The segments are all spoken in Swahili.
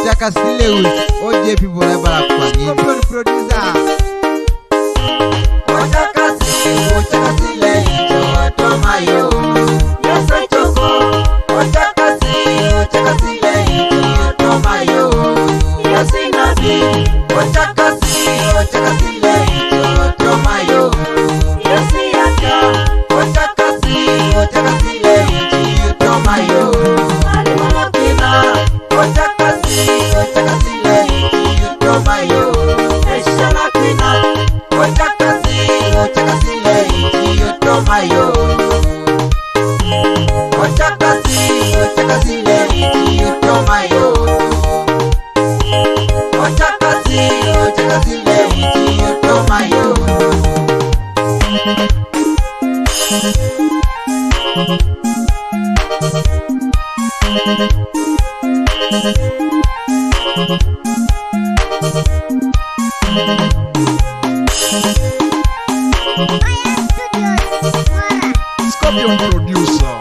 Ochaka Sileus, OJ people ever kwa nini producer. Ochaka Sileus, Tomayo. Yes, I choko. Ochaka Sileus, Tomayo. Yes, inabi. Ochaka Sileus, Tomayo. Yes, yaka. Ochaka Sileus, Tomayo. Ochaka Sileus, Tomayo. Eshana kina. Ochaka Sileus, Tomayo. Ochaka Sileus, Tomayo. Ochaka Sileus, Tomayo. Scorpion producer.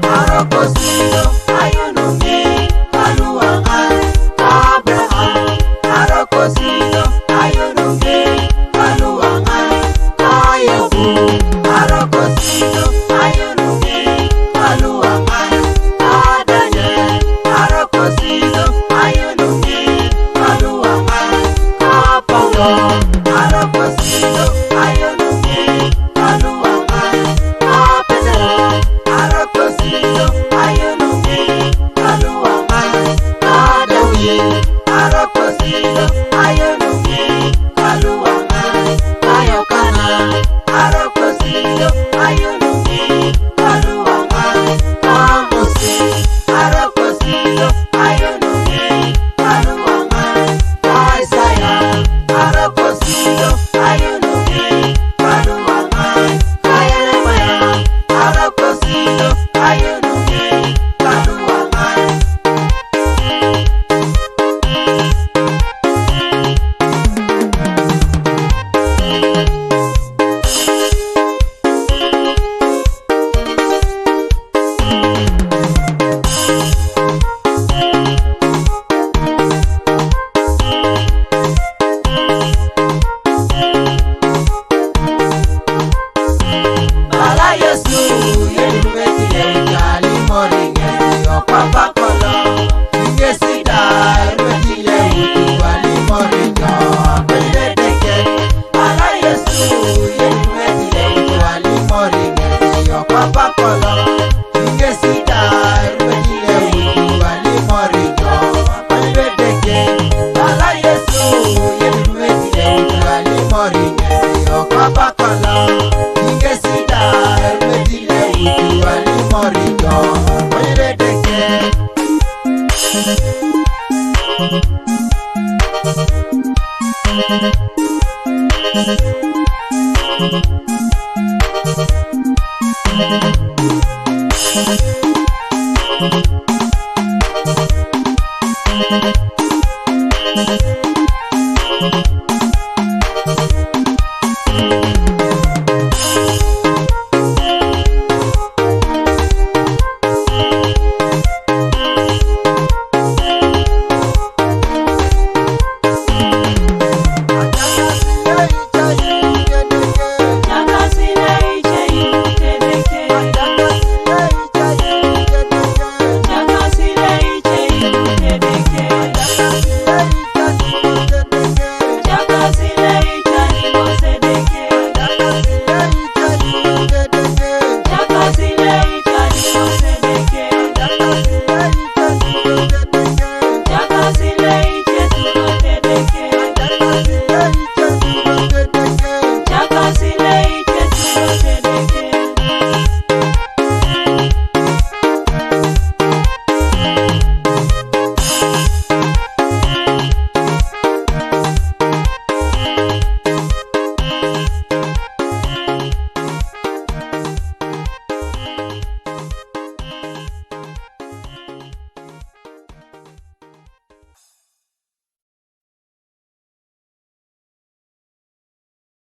Arokosino, ayunungi, kaluangan, Abraham. Arokosino, ayunungi, kaluangan, Ayubu. Arokosino, ayunungi, kaluangan, Daniel. Arokosino, ayunungi, kaluangan, Paulo. Arokosino, ayunungi, kaluangan, Pedro. Arokosino, ayunungi, kaluangan, Dawi. Arokosino, ayunungi, kaluangan, Yokana. Arokosino, ayunungi, kaluangan, Mosi. Arokosino, ayunungi, kaluangan, Isaiah. Arokosino, ayunungi, kaluangan, Yeremiah. Arokosino, ayunungi, kaluangan. Bala Yesu, yelumetile ujali moringe, yopapa kolo. Ingesida, yelumetile ujali moringe, kwelideke. Bala Yesu, yelumetile ujali moringe, yopapa kolo. Ingesida, yelumetile ujali moringe, kwelideke. Bala Yesu, yelumetile ujali moringe, yopapa kolo. Ingesida, yelumetile ujali moringe, kwelideke.